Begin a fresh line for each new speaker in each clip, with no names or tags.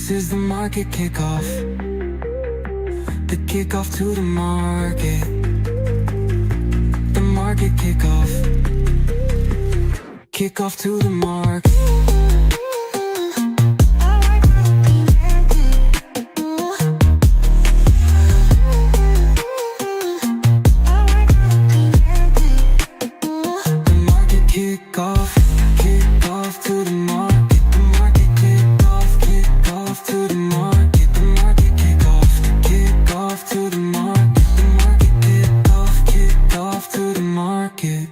This is the market kickoff. The kickoff to the market. The market kickoff. Kickoff to the market. The market kickoff. Kickoff to the market. The market kickoff. Kickoff to the market. The market kickoff. Kickoff to the market. The market kickoff. Kickoff to the market.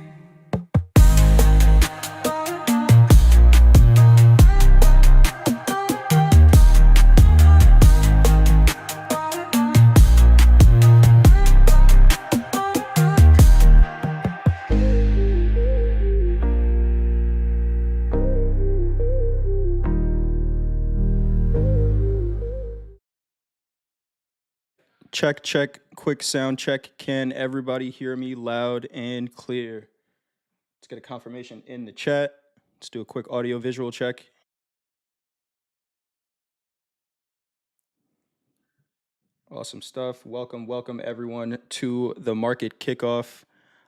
Check, check, quick sound check. Can everybody hear me loud and clear? Let's get a confirmation in the chat. Let's do a quick audio visual check. Awesome stuff. Welcome everyone to the market kickoff.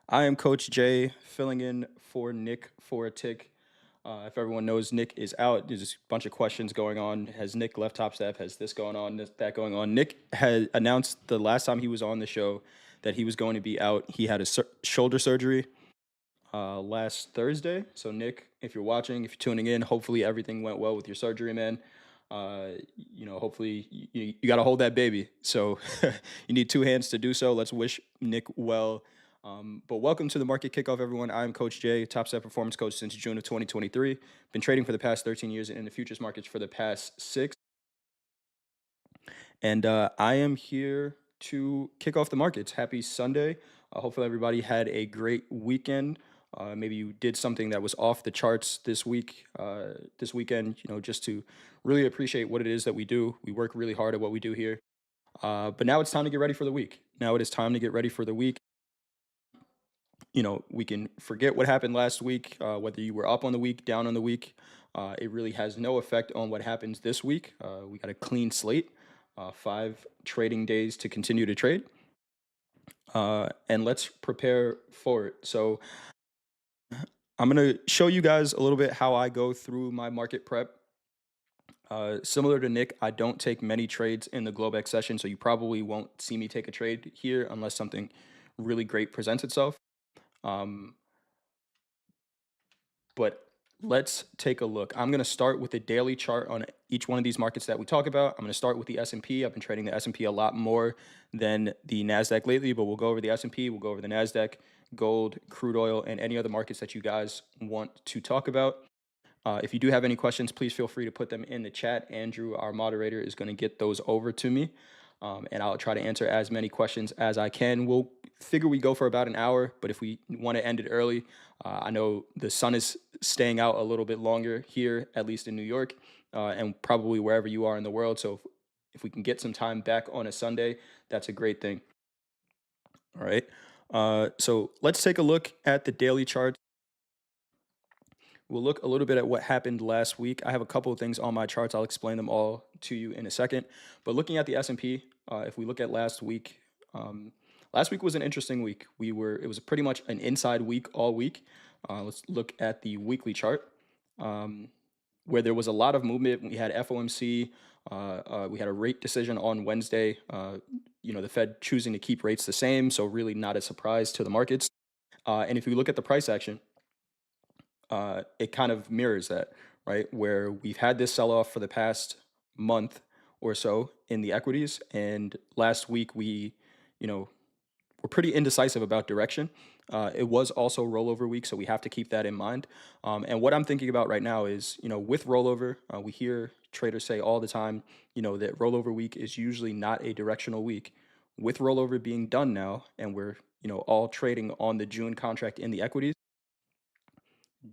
I am Coach Jay, filling in for Nick for a tick. If everyone knows, Nick is out. There's a bunch of questions going on. Has Nick left Topstep? Has this going on, that going on? Nick had announced the last time he was on the show that he was going to be out. He had a shoulder surgery last Thursday. So Nick, if you're watching, if you're tuning in, hopefully everything went well with your surgery, man. Hopefully you got to hold that baby. So you need two hands to do so. Let's wish Nick well. But welcome to the market kickoff, everyone. I'm Coach Jay, Topstep performance coach since June of 2023. Been trading for the past 13 years and in the futures markets for the past 6. And I am here to kick off the markets. Happy Sunday. Hopefully everybody had a great weekend. Maybe you did something that was off the charts this weekend, just to really appreciate what it is that we do. We work really hard at what we do here. But now it's time to get ready for the week. Now it is time to get ready for the week. We can forget what happened last week, whether you were up on the week, down on the week. It really has no effect on what happens this week. We got a clean slate, 5 trading days to continue to trade. And let's prepare for it. So I'm going to show you guys a little bit how I go through my market prep. Similar to Nick, I don't take many trades in the Globex session, so you probably won't see me take a trade here unless something really great presents itself. But let's take a look. I'm going to start with a daily chart on each one of these markets that we talk about. I'm going to start with the S&P. I've been trading the S&P a lot more than the NASDAQ lately, but we'll go over the S&P, we'll go over the NASDAQ, gold, crude oil, and any other markets that you guys want to talk about. If you do have any questions, please feel free to put them in the chat. Andrew, our moderator, is going to get those over to me. And I'll try to answer as many questions as I can. We'll figure we go for about an hour, but if we want to end it early, I know the sun is staying out a little bit longer here, at least in New York, and probably wherever you are in the world. So if we can get some time back on a Sunday, that's a great thing. All right. So let's take a look at the daily chart. We'll look a little bit at what happened last week. I have a couple of things on my charts. I'll explain them all to you in a second. But looking at the S&P, if we look at last week was an interesting week. It was pretty much an inside week all week. Let's look at the weekly chart, where there was a lot of movement. We had FOMC. We had a rate decision on Wednesday. The Fed choosing to keep rates the same, so really not a surprise to the markets. And if you look at the price action, it kind of mirrors that, right? Where we've had this sell-off for the past month or so in the equities, and last week we're pretty indecisive about direction. It was also rollover week, so we have to keep that in mind. And what I'm thinking about right now is, with rollover, we hear traders say all the time, that rollover week is usually not a directional week. With rollover being done now, and we're, all trading on the June contract in the equities,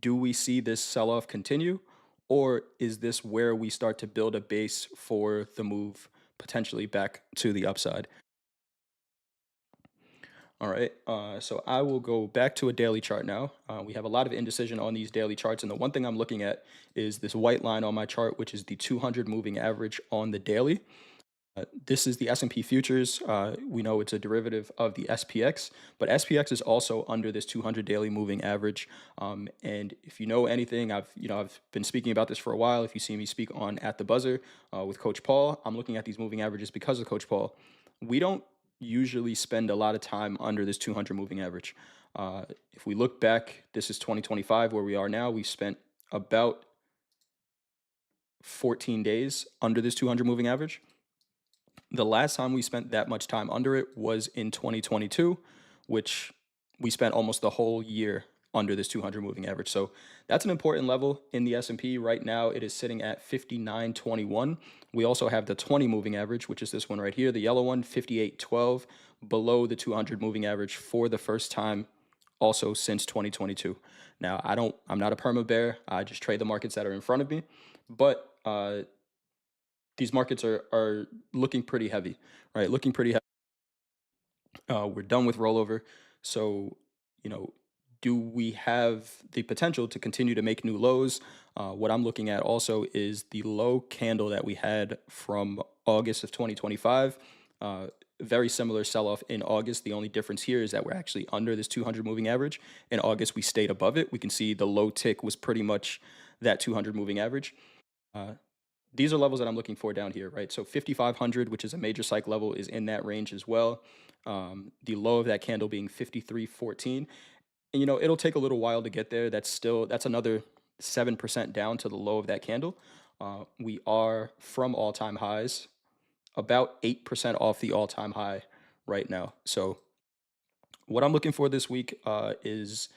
do we see this sell-off continue, or is this where we start to build a base for the move potentially back to the upside? All right. So I will go back to a daily chart now. We have a lot of indecision on these daily charts. And the one thing I'm looking at is this white line on my chart, which is the 200 moving average on the daily. This is the S&P futures. We know it's a derivative of the SPX, but SPX is also under this 200 daily moving average. And if you know anything, I've been speaking about this for a while. If you see me speak on At the Buzzer with Coach Paul, I'm looking at these moving averages because of Coach Paul. We don't usually spend a lot of time under this 200 moving average. If we look back, this is 2025 where we are now. We spent about 14 days under this 200 moving average. The last time we spent that much time under it was in 2022, which we spent almost the whole year under this 200 moving average. So that's an important level in the S&P. Right now, it is sitting at 59.21. We also have the 20 moving average, which is this one right here, the yellow one, 58.12, below the 200 moving average for the first time also since 2022. Now, I'm not a perma bear. I just trade the markets that are in front of me, but these markets are looking pretty heavy, right? Looking pretty heavy. We're done with rollover. So, do we have the potential to continue to make new lows? What I'm looking at also is the low candle that we had from August of 2025. Very similar sell-off in August. The only difference here is that we're actually under this 200 moving average. In August, we stayed above it. We can see the low tick was pretty much that 200 moving average. These are levels that I'm looking for down here, right? So 5,500, which is a major cycle level, is in that range as well. The low of that candle being 53.14. And, it'll take a little while to get there. That's another 7% down to the low of that candle. We are from all-time highs, about 8% off the all-time high right now. So what I'm looking for this week is,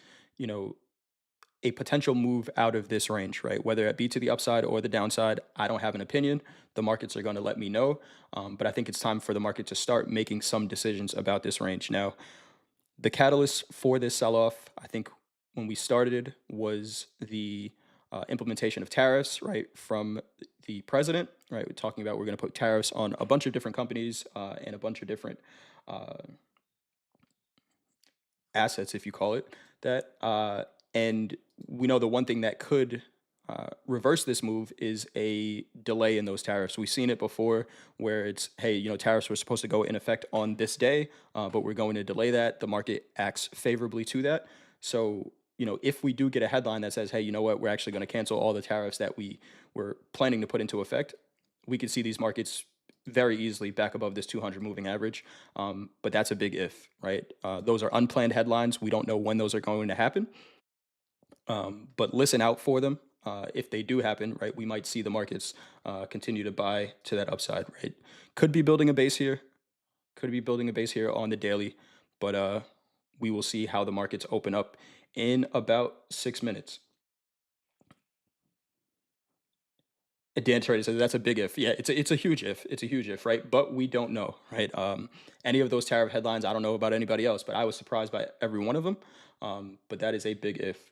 a potential move out of this range, right? Whether it be to the upside or the downside, I don't have an opinion. The markets are going to let me know. But I think it's time for the market to start making some decisions about this range. Now, the catalyst for this sell-off, I think when we started, was the implementation of tariffs, right, from the president, right? We're talking about we're going to put tariffs on a bunch of different companies and a bunch of different assets, if you call it that. And we know the one thing that could reverse this move is a delay in those tariffs. We've seen it before where it's, hey, tariffs were supposed to go in effect on this day, but we're going to delay that. The market acts favorably to that. So, if we do get a headline that says, hey, you know what, we're actually going to cancel all the tariffs that we were planning to put into effect, we could see these markets very easily back above this 200 moving average. But that's a big if, right? Those are unplanned headlines. We don't know when those are going to happen. But listen out for them. If they do happen, right, we might see the markets continue to buy to that upside, right? Could be building a base here. Could be building a base here on the daily, but we will see how the markets open up in about 6 minutes. Dan Trader says that's a big if. Yeah, it's a huge if. It's a huge if, right? But we don't know, right? Any of those tariff headlines, I don't know about anybody else, but I was surprised by every one of them. But that is a big if.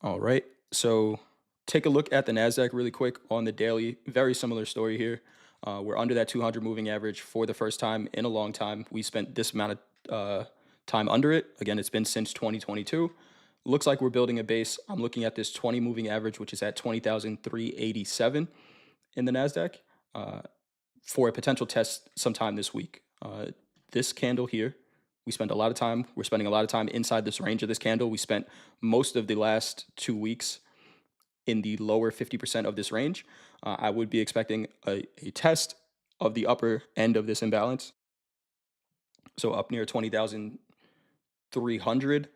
All right. So take a look at the NASDAQ really quick on the daily. Very similar story here. We're under that 200 moving average for the first time in a long time. We spent this amount of time under it. Again, it's been since 2022. Looks like we're building a base. I'm looking at this 20 moving average, which is at 20,387 in the NASDAQ for a potential test sometime this week. This candle here, we're spending a lot of time inside this range of this candle. We spent most of the last 2 weeks in the lower 50% of this range. I would be expecting a test of the upper end of this imbalance. So up near 20,300.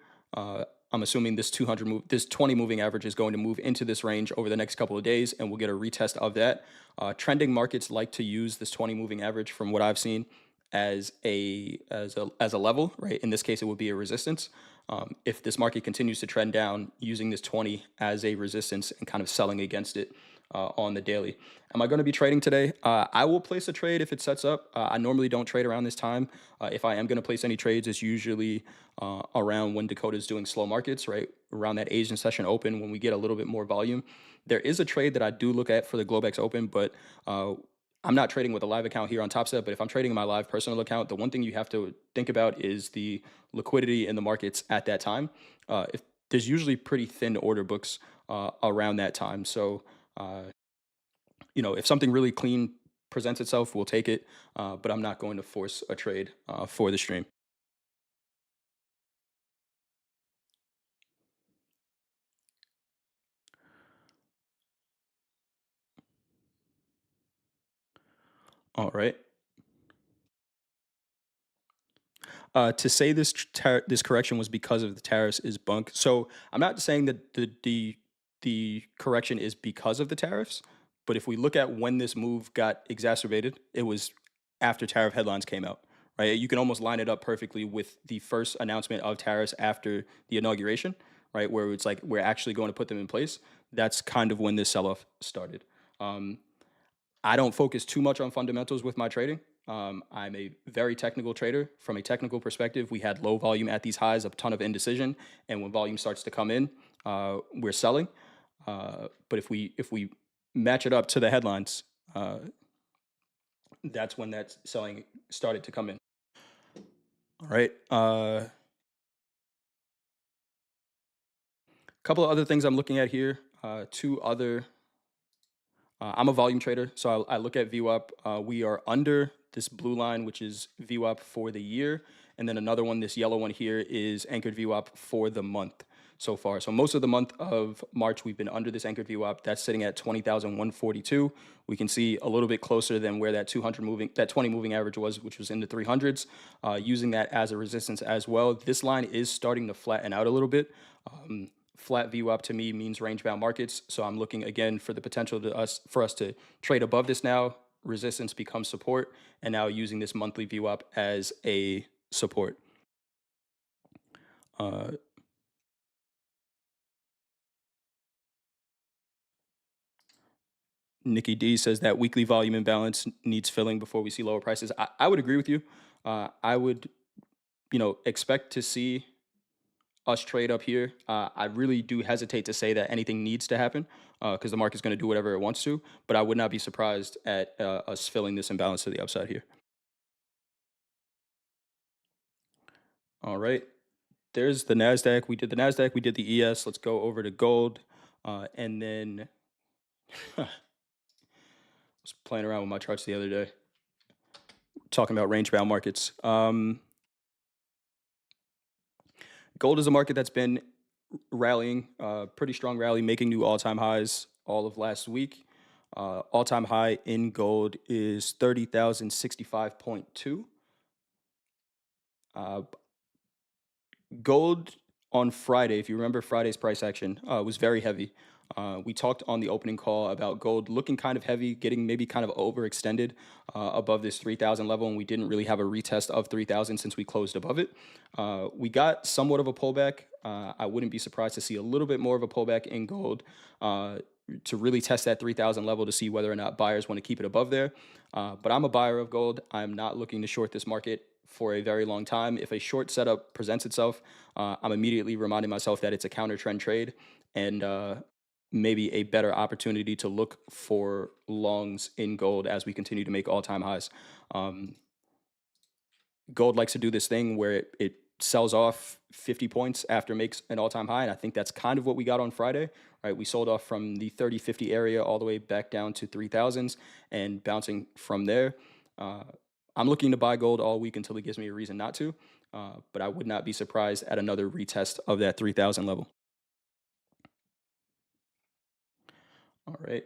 I'm assuming this 20 moving average is going to move into this range over the next couple of days, and we'll get a retest of that. Trending markets like to use this 20 moving average, from what I've seen, as a level, right? In this case, it would be a resistance. If this market continues to trend down, using this 20 as a resistance and kind of selling against it on the daily. Am I going to be trading today? I will place a trade if it sets up. I normally don't trade around this time. If I am going to place any trades, it's usually around when Dakota's doing slow markets, right? Around that Asian session open when we get a little bit more volume. There is a trade that I do look at for the Globex Open, but I'm not trading with a live account here on Topstep, but if I'm trading in my live personal account, the one thing you have to think about is the liquidity in the markets at that time. If there's usually pretty thin order books around that time, so if something really clean presents itself, we'll take it. But I'm not going to force a trade for the stream. All right. To say this correction was because of the tariffs is bunk. So I'm not saying that the correction is because of the tariffs, but if we look at when this move got exacerbated, it was after tariff headlines came out. Right, you can almost line it up perfectly with the first announcement of tariffs after the inauguration. Right, where it's like we're actually going to put them in place. That's kind of when this sell-off started. I don't focus too much on fundamentals with my trading. I'm a very technical trader. From a technical perspective, we had low volume at these highs, a ton of indecision, and when volume starts to come in, we're selling. But if we match it up to the headlines, that's when that selling started to come in. All right. A couple of other things I'm looking at here. I'm a volume trader, so I look at VWAP. We are under this blue line, which is VWAP for the year. And then another one, this yellow one here, is anchored VWAP for the month so far. So most of the month of March, we've been under this anchored VWAP. That's sitting at 20,142. We can see a little bit closer than where that 20 moving average was, which was in the 300s, using that as a resistance as well. This line is starting to flatten out a little bit. Flat VWAP to me means range bound markets. So I'm looking again for the potential for us to trade above this now. Resistance becomes support, and now using this monthly VWAP as a support. Nikki D says that weekly volume imbalance needs filling before we see lower prices. I would agree with you. I would, expect to see us trade up here. I really do hesitate to say that anything needs to happen because the market's going to do whatever it wants to, but I would not be surprised at us filling this imbalance to the upside here. All right. There's the NASDAQ. We did the NASDAQ. We did the ES. Let's go over to gold. And then I was playing around with my charts the other day, talking about range bound markets. Gold is a market that's been rallying, pretty strong rally, making new all-time highs all of last week. All-time high in gold is 30,065.2. Gold on Friday, if you remember Friday's price action, was very heavy. We talked on the opening call about gold looking kind of heavy, getting maybe kind of overextended above this 3,000 level, and we didn't really have a retest of 3,000 since we closed above it. We got somewhat of a pullback. I wouldn't be surprised to see a little bit more of a pullback in gold to really test that 3,000 level to see whether or not buyers want to keep it above there. But I'm a buyer of gold. I'm not looking to short this market for a very long time. If a short setup presents itself, I'm immediately reminding myself that it's a counter trend trade and maybe a better opportunity to look for longs in gold as we continue to make all-time highs. Gold likes to do this thing where it sells off 50 points after it makes an all-time high, and I think that's kind of what we got on Friday. Right, we sold off from the 30-50 area all the way back down to 3,000s and bouncing from there. I'm looking to buy gold all week until it gives me a reason not to, but I would not be surprised at another retest of that 3,000 level. All right.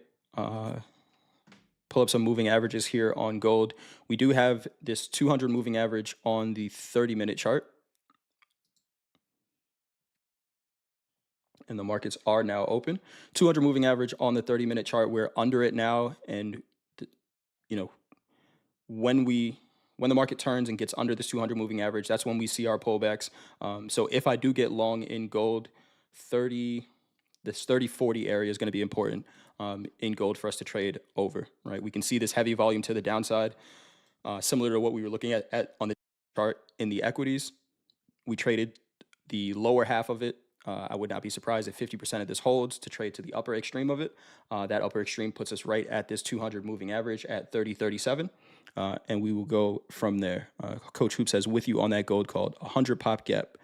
Pull up some moving averages here on gold. We do have this 200 moving average on the 30-minute chart. And the markets are now open. 200 moving average on the 30-minute chart. We're under it now. And, when the market turns and gets under this 200 moving average, that's when we see our pullbacks. So if I do get long in gold, this 30-40 area is going to be important in gold for us to trade over, right? We can see this heavy volume to the downside, similar to what we were looking at on the chart in the equities. We traded the lower half of it I would not be surprised if 50% of this holds to trade to the upper extreme of it. That upper extreme puts us right at this 200 moving average at 30.37, and we will go from there. Coach Hoop says, with you on that gold called 100 pop gap.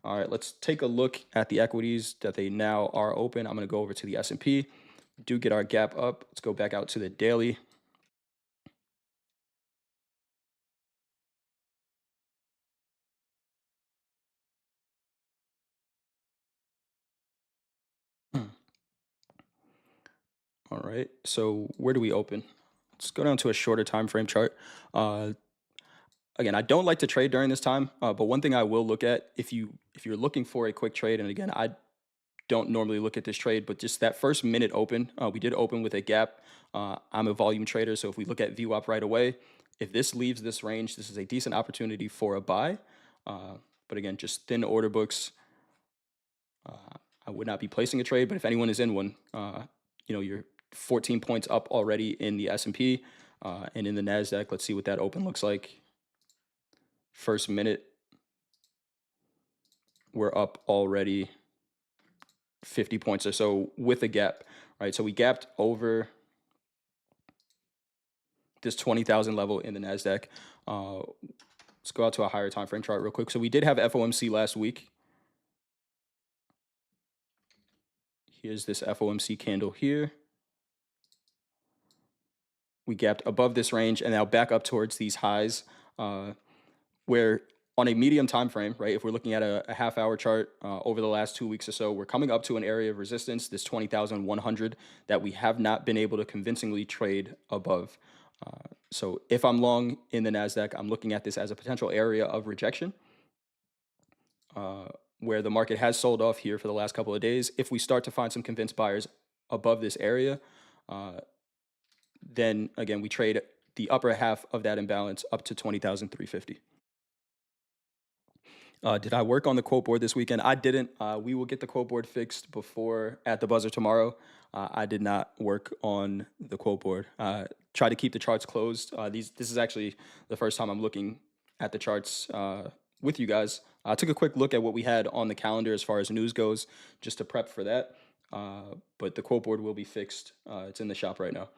All right, let's take a look at the equities that they now are open. I'm going to go over to the S&P. Do get our gap up. Let's go back out to the daily. All right, so where do we open? Let's go down to a shorter time frame chart. Again, I don't like to trade during this time, but one thing I will look at if you're looking for a quick trade, and again, I don't normally look at this trade, but just that first minute open, we did open with a gap. I'm a volume trader, so if we look at VWAP right away, if this leaves this range, this is a decent opportunity for a buy. But again, just thin order books. I would not be placing a trade, but if anyone is in one, you're 14 points up already in the S&P and in the NASDAQ. Let's see what that open looks like. First minute, we're up already 50 points or so with a gap, right? So we gapped over this 20,000 level in the NASDAQ. Let's go out to a higher time frame chart real quick. So we did have FOMC last week. Here's this FOMC candle here. We gapped above this range and now back up towards these highs where on a medium time frame, right, if we're looking at a half-hour chart over the last 2 weeks or so, we're coming up to an area of resistance, this 20,100, that we have not been able to convincingly trade above. So if I'm long in the NASDAQ, I'm looking at this as a potential area of rejection where the market has sold off here for the last couple of days. If we start to find some convinced buyers above this area, then again, we trade the upper half of that imbalance up to 20,350. Did I work on the quote board this weekend? I didn't. We will get the quote board fixed before at the buzzer tomorrow. I did not work on the quote board. Try to keep the charts closed. This is actually the first time I'm looking at the charts with you guys. I took a quick look at what we had on the calendar as far as news goes, just to prep for that. But the quote board will be fixed. It's in the shop right now.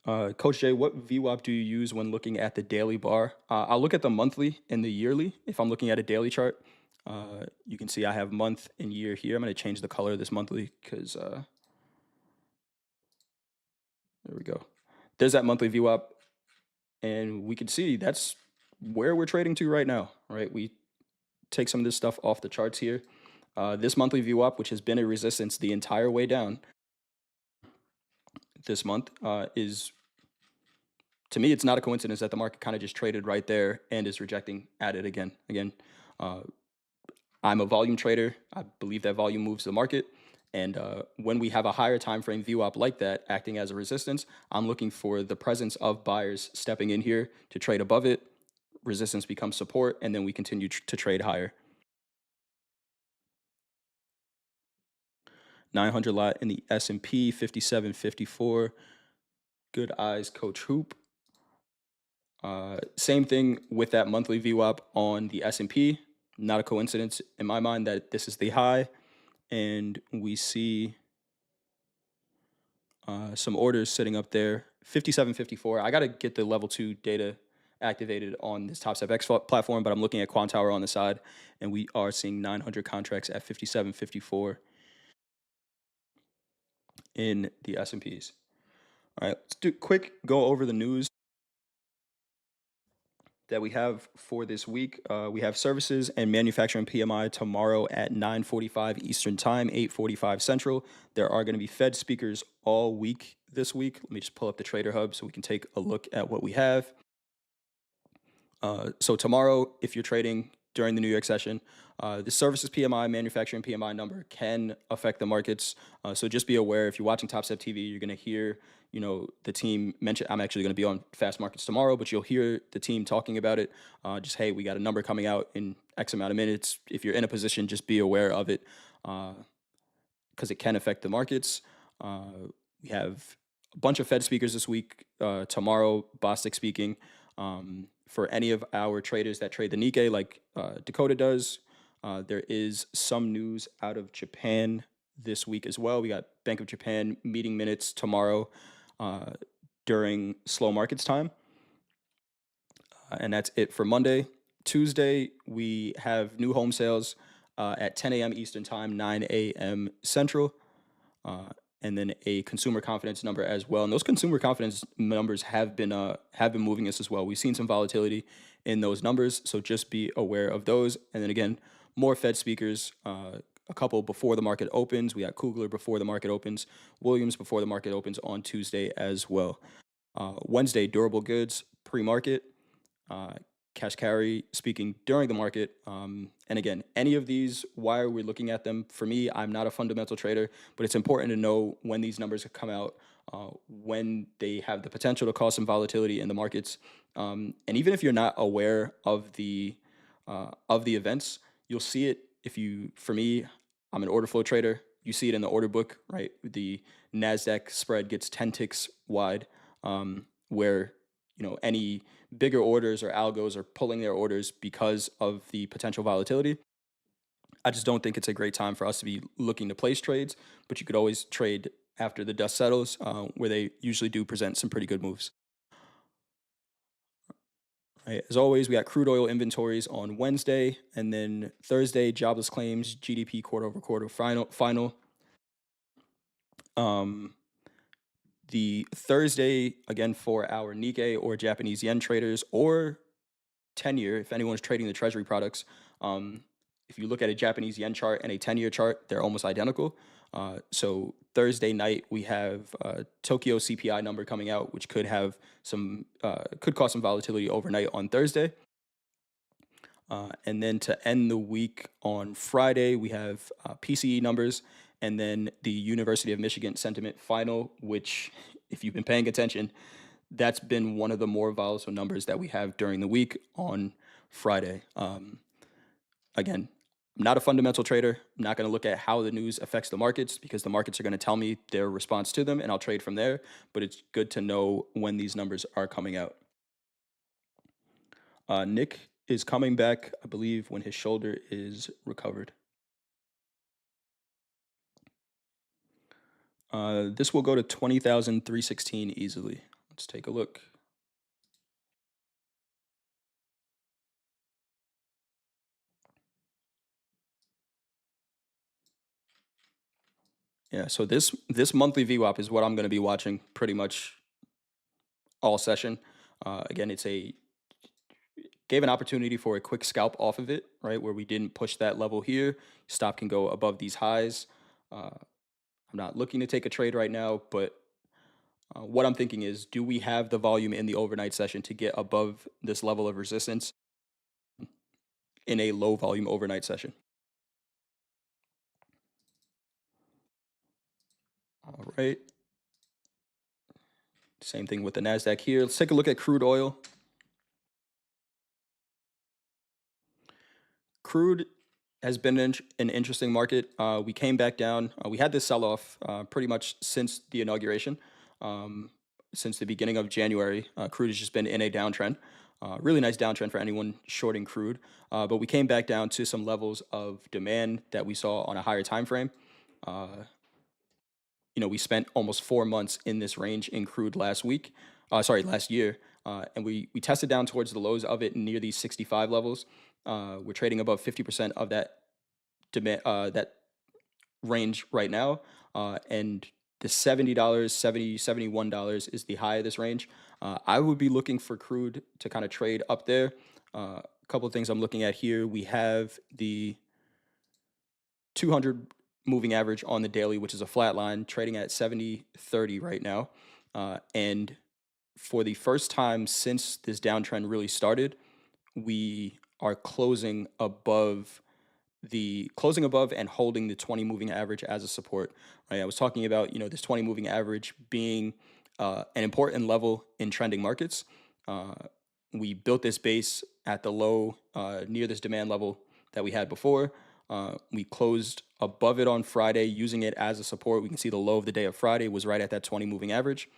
Coach Jay, what VWAP do you use when looking at the daily bar? I'll look at the monthly and the yearly if I'm looking at a daily chart. You can see I have month and year here. I'm going to change the color of this monthly because there we go. There's that monthly VWAP. And we can see that's where we're trading to right now, right? We take some of this stuff off the charts here. This monthly VWAP, which has been a resistance the entire way down this month, is, to me, it's not a coincidence that the market kind of just traded right there and is rejecting at it again. I'm a volume trader. I believe that volume moves the market. And when we have a higher time frame VWAP like that acting as a resistance, I'm looking for the presence of buyers stepping in here to trade above it. Resistance becomes support, and then we continue to trade higher. 900 lot in the S&P, 57.54. Good eyes, Coach Hoop. Same thing with that monthly VWAP on the S&P. Not a coincidence in my mind that this is the high, and we see some orders sitting up there. 57.54. I got to get the level 2 data activated on this Topstep X platform, but I'm looking at Quantower on the side, and we are seeing 900 contracts at 57.54 in the S&Ps. All right, let's do a quick go over the news that we have for this week. We have services and manufacturing PMI tomorrow at 9:45 Eastern Time, 8:45 Central. There are going to be Fed speakers all week this week. Let me just pull up the Trader Hub so we can take a look at what we have. So tomorrow, if you're trading during the New York session, the services PMI, manufacturing PMI number can affect the markets. So just be aware, if you're watching Topstep TV, you're going to hear, the team mention, I'm actually going to be on Fast Markets tomorrow, but you'll hear the team talking about it. Just, hey, we got a number coming out in X amount of minutes. If you're in a position, just be aware of it because it can affect the markets. We have a bunch of Fed speakers this week. Tomorrow, Bostic speaking. For any of our traders that trade the Nikkei like Dakota does, There is some news out of Japan this week as well. We got Bank of Japan meeting minutes tomorrow during slow markets time. And that's it for Monday. Tuesday, we have new home sales at 10 a.m. Eastern Time, 9 a.m. Central, and then a consumer confidence number as well. And those consumer confidence numbers have been moving us as well. We've seen some volatility in those numbers, so just be aware of those. And then again, more Fed speakers. A couple before the market opens. We got Kugler before the market opens, Williams before the market opens on Tuesday as well. Wednesday, durable goods pre-market. Cash carry speaking during the market. And again, any of these, why are we looking at them? For me, I'm not a fundamental trader, but it's important to know when these numbers come out, when they have the potential to cause some volatility in the markets. And even if you're not aware of the events, you'll see it for me, I'm an order flow trader. You see it in the order book, right? The NASDAQ spread gets 10 ticks wide, where any bigger orders or algos are pulling their orders because of the potential volatility. I just don't think it's a great time for us to be looking to place trades, but you could always trade after the dust settles, where they usually do present some pretty good moves. Right. As always, we got crude oil inventories on Wednesday, and then Thursday, jobless claims, GDP quarter over quarter final. The Thursday, again, for our Nikkei or Japanese yen traders or 10-year, if anyone's trading the treasury products, if you look at a Japanese yen chart and a 10-year chart, they're almost identical. So Thursday night, we have Tokyo CPI number coming out, which could have could cause some volatility overnight on Thursday. And then to end the week on Friday, we have PCE numbers, and then the University of Michigan sentiment final, which, if you've been paying attention, that's been one of the more volatile numbers that we have during the week on Friday. Again, I'm not a fundamental trader. I'm not going to look at how the news affects the markets, because the markets are going to tell me their response to them, and I'll trade from there. But it's good to know when these numbers are coming out. Nick is coming back, I believe, when his shoulder is recovered. This will go to 20,316 easily. Let's take a look. Yeah, so this monthly VWAP is what I'm going to be watching pretty much all session. Again, gave an opportunity for a quick scalp off of it, right, where we didn't push that level here. Stop can go above these highs. I'm not looking to take a trade right now, but what I'm thinking is, do we have the volume in the overnight session to get above this level of resistance in a low volume overnight session? All right. Same thing with the NASDAQ here. Let's take a look at crude oil. Crude has been an interesting market. We came back down. We had this sell-off pretty much since the inauguration. Since the beginning of January, crude has just been in a downtrend. Really nice downtrend for anyone shorting crude. But we came back down to some levels of demand that we saw on a higher time frame. We spent almost 4 months in this range in crude last year. And we tested down towards the lows of it near these 65 levels. We're trading above 50% of that demand, that range right now. And the $70, $71 is the high of this range. I would be looking for crude to kind of trade up there. A couple of things I'm looking at here. We have the 200 moving average on the daily, which is a flat line, trading at 70.30 right now. And for the first time since this downtrend really started, we are closing above and holding the 20 moving average as a support. Right? I was talking about this 20 moving average being an important level in trending markets. We built this base at the low near this demand level that we had before. We closed above it on Friday, using it as a support. We can see the low of the day of Friday was right at that 20 moving average.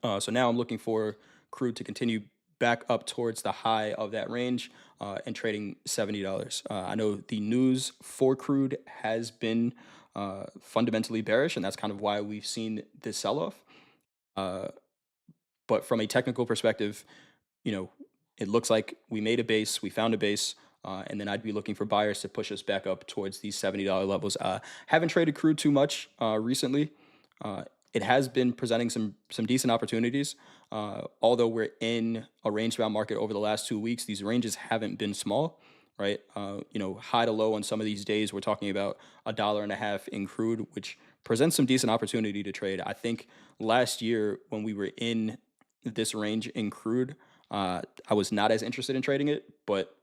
So now I'm looking for crude to continue back up towards the high of that range and trading $70. I know the news for crude has been fundamentally bearish, and that's kind of why we've seen this sell-off. But from a technical perspective, you know, it looks like we made a base, we found a base, and then I'd be looking for buyers to push us back up towards these $70 levels. Haven't traded crude too much recently. It has been presenting some decent opportunities. Although we're in a range-bound market over the last 2 weeks, these ranges haven't been small, right? High to low on some of these days, we're talking about $1.50 in crude, which presents some decent opportunity to trade. I think last year when we were in this range in crude, I was not as interested in trading it, but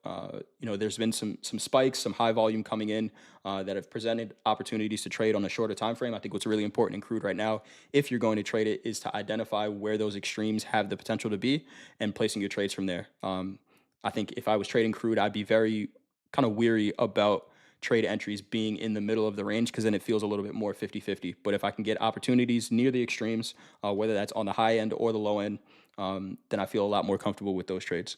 there's been some spikes, some high volume coming in that have presented opportunities to trade on a shorter time frame. I think what's really important in crude right now, if you're going to trade it, is to identify where those extremes have the potential to be and placing your trades from there. I think if I was trading crude, I'd be very kind of weary about trade entries being in the middle of the range, because then it feels a little bit more 50-50. But if I can get opportunities near the extremes, whether that's on the high end or the low end, then I feel a lot more comfortable with those trades.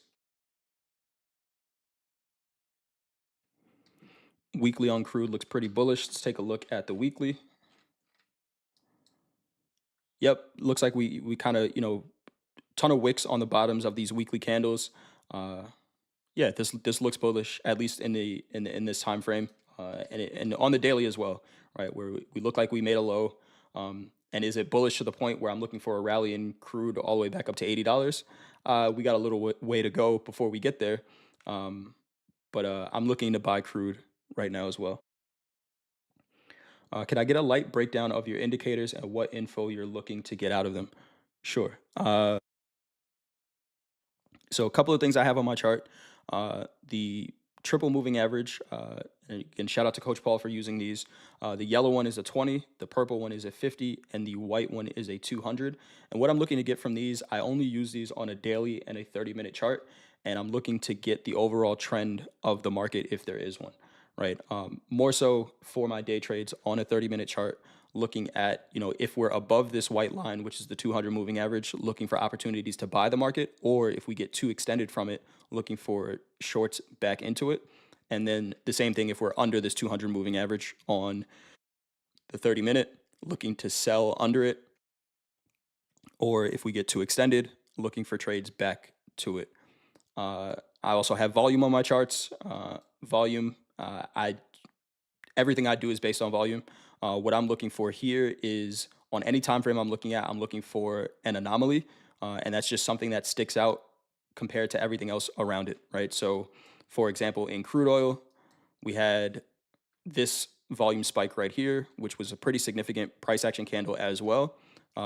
Weekly on crude looks pretty bullish. Let's take a look at the weekly. Yep, looks like we kind of, ton of wicks on the bottoms of these weekly candles. Yeah, this looks bullish, at least in this time frame, and on the daily as well, right? Where we look like we made a low. And is it bullish to the point where I'm looking for a rally in crude all the way back up to $80? We got a little way to go before we get there, but I'm looking to buy crude right now as well. Can I get a light breakdown of your indicators and what info you're looking to get out of them? Sure. So a couple of things I have on my chart. The triple moving average, and again, shout out to Coach Paul for using these. The yellow one is a 20, the purple one is a 50, and the white one is a 200. And what I'm looking to get from these, I only use these on a daily and a 30-minute chart, and I'm looking to get the overall trend of the market if there is one, right? More so for my day trades on a 30-minute chart, looking at, if we're above this white line, which is the 200 moving average, looking for opportunities to buy the market, or if we get too extended from it, looking for shorts back into it. And then the same thing if we're under this 200 moving average on the 30-minute, looking to sell under it, or if we get too extended, looking for trades back to it. I also have volume on my charts. Volume, everything I do is based on volume. What I'm looking for here is on any time frame I'm looking for an anomaly, and that's just something that sticks out compared to everything else around it, right? So, for example, in crude oil, we had this volume spike right here, which was a pretty significant price action candle as well.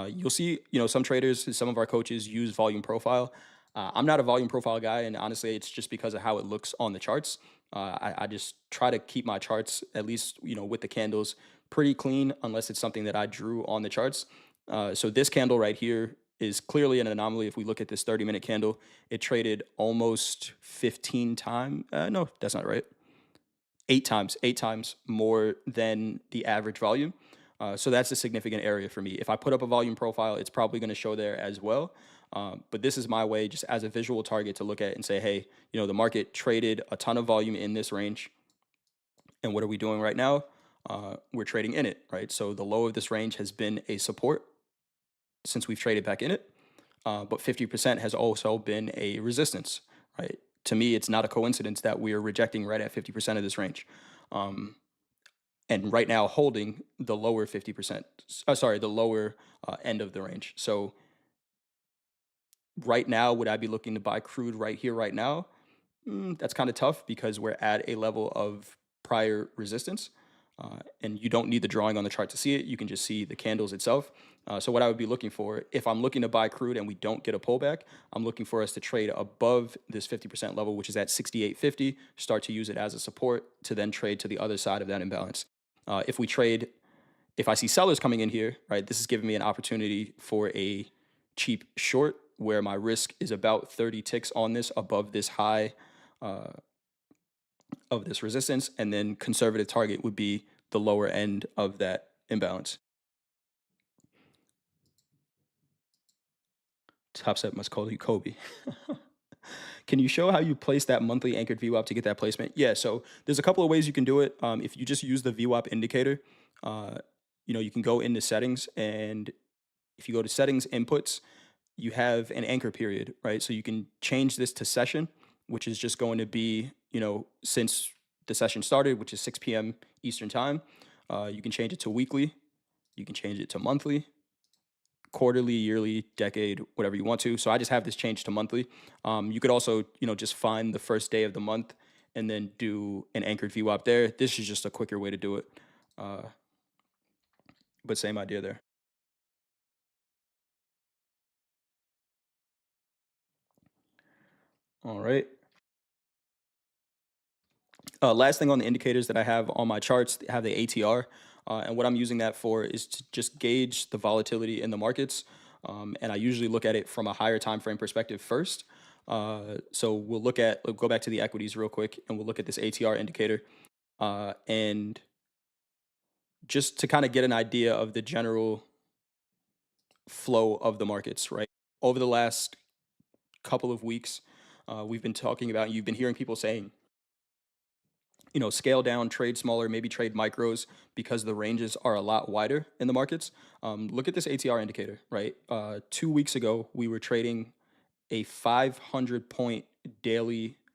You'll see, some traders, some of our coaches use volume profile. I'm not a volume profile guy, and honestly, it's just because of how it looks on the charts. I just try to keep my charts, at least, with the candles, pretty clean, unless it's something that I drew on the charts. So this candle right here is clearly an anomaly. If we look at this 30-minute candle, it traded almost 15 times. No, that's not right. Eight times more than the average volume. So that's a significant area for me. If I put up a volume profile, it's probably going to show there as well. But this is my way, just as a visual target, to look at and say, hey, the market traded a ton of volume in this range. And what are we doing right now? We're trading in it, right? So the low of this range has been a support since we've traded back in it. But 50% has also been a resistance, right? To me, it's not a coincidence that we are rejecting right at 50% of this range. And right now holding the lower 50%, the lower end of the range. So right now, would I be looking to buy crude right here, right now? That's kind of tough because we're at a level of prior resistance. And you don't need the drawing on the chart to see it. You can just see the candles itself. So what I would be looking for, if I'm looking to buy crude and we don't get a pullback, I'm looking for us to trade above this 50% level, which is at 68.50, start to use it as a support to then trade to the other side of that imbalance. If I see sellers coming in here, right, this is giving me an opportunity for a cheap short where my risk is about 30 ticks on this above this high of this resistance, and then conservative target would be the lower end of that imbalance. Topstep must call you Kobe. Can you show how you place that monthly anchored VWAP to get that placement? Yeah, so there's a couple of ways you can do it. If you just use the VWAP indicator, uh, you can go into settings, and if you go to settings inputs, you have an anchor period, right? So you can change this to session, which is just going to be, since the session started, which is 6 p.m. Eastern time. You can change it to weekly. You can change it to monthly, quarterly, yearly, decade, whatever you want to. So I just have this changed to monthly. You could also, just find the first day of the month and then do an anchored VWAP there. This is just a quicker way to do it. But same idea there. All right. Last thing on the indicators that I have on my charts, I have the ATR. And what I'm using that for is to just gauge the volatility in the markets. And I usually look at it from a higher time frame perspective first. So we'll go back to the equities real quick, and we'll look at this ATR indicator. And just to kind of get an idea of the general flow of the markets, right? Over the last couple of weeks, we've been talking about, you've been hearing people saying, scale down, trade smaller, maybe trade micros because the ranges are a lot wider in the markets. Look at this ATR indicator, right? 2 weeks ago, we were trading a 500 point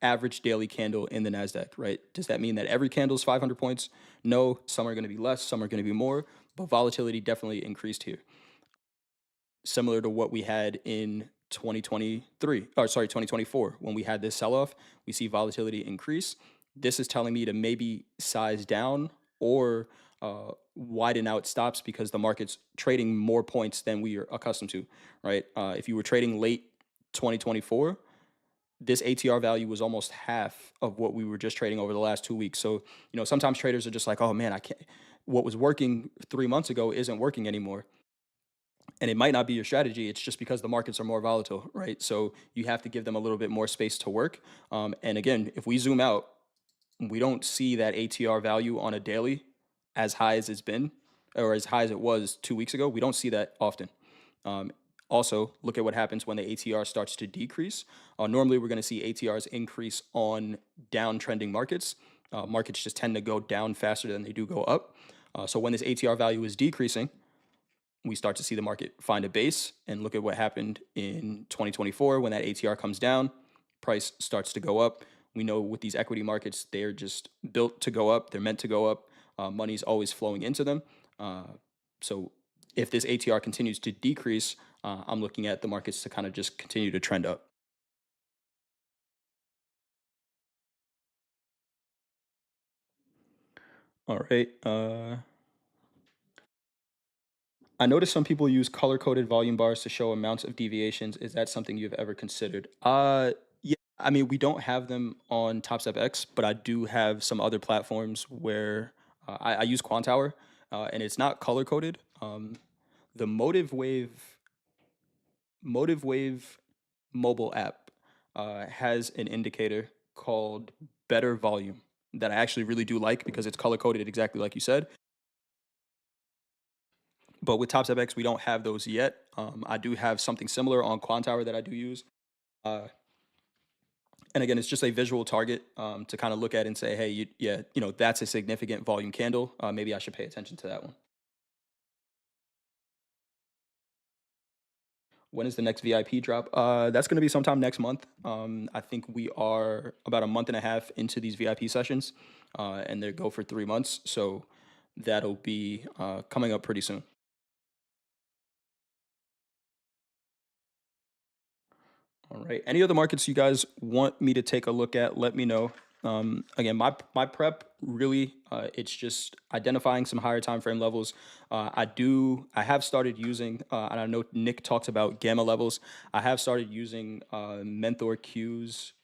average daily candle in the NASDAQ, right? Does that mean that every candle is 500 points? No, some are going to be less, some are going to be more, but volatility definitely increased here. Similar to what we had in 2024, when we had this sell-off, we see volatility increase. This is telling me to maybe size down or widen out stops because the market's trading more points than we are accustomed to, right? If you were trading late 2024, this ATR value was almost half of what we were just trading over the last 2 weeks. So, sometimes traders are just like, oh man, I can't, what was working 3 months ago isn't working anymore. And it might not be your strategy. It's just because the markets are more volatile, right? So you have to give them a little bit more space to work. And again, if we zoom out, we don't see that ATR value on a daily as high as it's been or as high as it was 2 weeks ago. We don't see that often. Also, look at what happens when the ATR starts to decrease. Normally, we're going to see ATRs increase on downtrending markets. Markets just tend to go down faster than they do go up. So when this ATR value is decreasing, we start to see the market find a base. And look at what happened in 2024 when that ATR comes down, price starts to go up. We know with these equity markets, they're just built to go up. They're meant to go up. Money's always flowing into them. So if this ATR continues to decrease, I'm looking at the markets to kind of just continue to trend up. All right. I noticed some people use color-coded volume bars to show amounts of deviations. Is that something you've ever considered? Yeah. I mean, we don't have them on TopstepX, but I do have some other platforms where I use Quantower, and it's not color-coded. The Motive Wave mobile app has an indicator called Better Volume that I actually really do like because it's color-coded exactly like you said. But with TopstepX, we don't have those yet. I do have something similar on Quantower that I do use. Uh, and again, it's just a visual target to kind of look at and say, hey, that's a significant volume candle. Maybe I should pay attention to that one. When is the next VIP drop? That's going to be sometime next month. I think we are about a month and a half into these VIP sessions, and they go for 3 months. So that'll be coming up pretty soon. All right. Any other markets you guys want me to take a look at? Let me know. Again, my prep really it's just identifying some higher time frame levels. I have started using, and I know Nick talked about gamma levels. I have started using Mentor Q's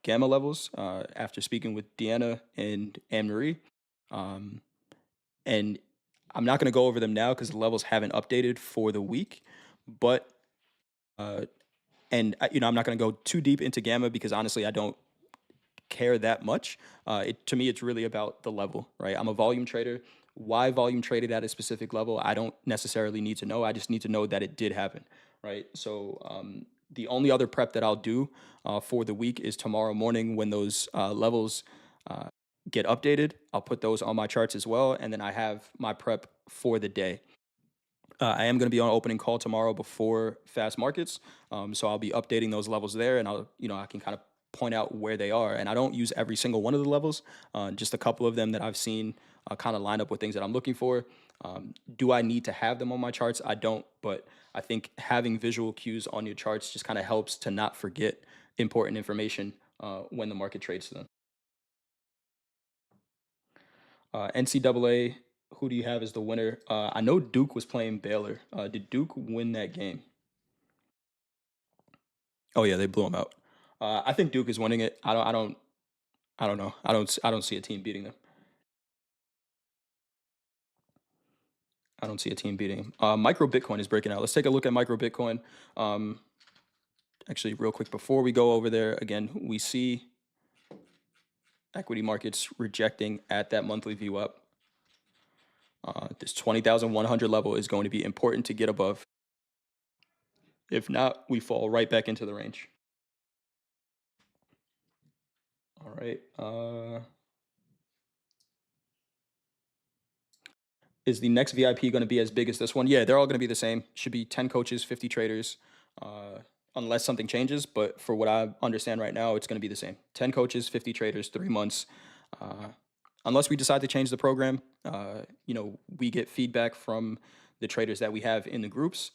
gamma levels after speaking with Deanna and Anne Marie. Um, and I'm not going to go over them now because the levels haven't updated for the week, but uh, I'm not going to go too deep into gamma because honestly, I don't care that much. To me, it's really about the level, right? I'm a volume trader. Why volume traded at a specific level, I don't necessarily need to know. I just need to know that it did happen, right? So The only other prep that I'll do for the week is tomorrow morning when those levels get updated. I'll put those on my charts as well, and then I have my prep for the day. I am going to be on opening call tomorrow before fast markets, so I'll be updating those levels there, and I can kind of point out where they are. And I don't use every single one of the levels, just a couple of them that I've seen kind of line up with things that I'm looking for. Do I need to have them on my charts? I don't, but I think having visual cues on your charts just kind of helps to not forget important information when the market trades to them. NCAA, who do you have as the winner? I know Duke was playing Baylor. Did Duke win that game? Oh yeah, they blew them out. I think Duke is winning it. I don't know. I don't see a team beating them. I don't see a team beating them. Micro Bitcoin is breaking out. Let's take a look at Micro Bitcoin. Actually, real quick before we go over there, again, we see equity markets rejecting at that monthly VWAP. This 20,100 level is going to be important to get above. If not, we fall right back into the range. All right. Is the next VIP going to be as big as this one? Yeah, they're all going to be the same. Should be 10 coaches, 50 traders, unless something changes. But for what I understand right now, it's going to be the same. 10 coaches, 50 traders, 3 months. Unless we decide to change the program, we get feedback from the traders that we have in the groups,